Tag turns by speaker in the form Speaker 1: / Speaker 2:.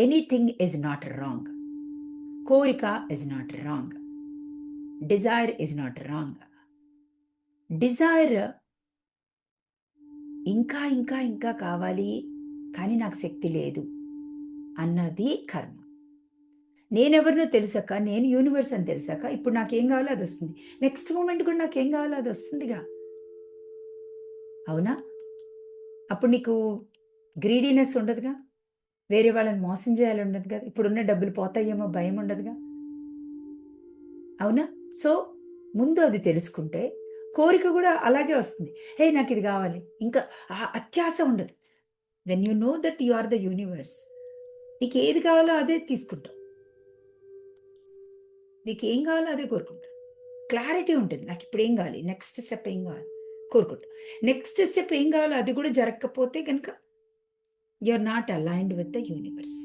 Speaker 1: Anything is not wrong. కోరిక is not wrong. Desire is not wrong. Desire ఇంకా ఇంకా ఇంకా కావాలి, కానీ నాకు శక్తి లేదు అన్నది కర్మ. నేనెవరినో తెలిసాక, నేను యూనివర్స్ అని తెలిసాక, ఇప్పుడు నాకేం కావాలో అది వస్తుంది. నెక్స్ట్ మూమెంట్ కూడా నాకేం కావాలో అది వస్తుందిగా. అవునా? అప్పుడు నీకు గ్రీడీనెస్ ఉండదుగా, వేరే వాళ్ళని మోసం చేయాలి ఉండదు కదా, ఇప్పుడున్న డబ్బులు పోతాయేమో భయం ఉండదుగా. అవునా? సో ముందు అది తెలుసుకుంటే కోరిక కూడా అలాగే వస్తుంది. హే నాకు ఇది కావాలి, ఇంకా అత్యాశ ఉండదు. When you know that you are the universe, నీకు ఏది కావాలో అదే తీసుకుంటావు. నీకు ఏం కావాలో అదే కోరుకుంటావు. క్లారిటీ ఉంటుంది. నాకు ఇప్పుడు ఏం కావాలి, నెక్స్ట్ స్టెప్ ఏం కావాలి కోరుకుంటా. నెక్స్ట్ స్టెప్ ఏం కావాలో అది కూడా జరగకపోతే కనుక you are not aligned with the universe.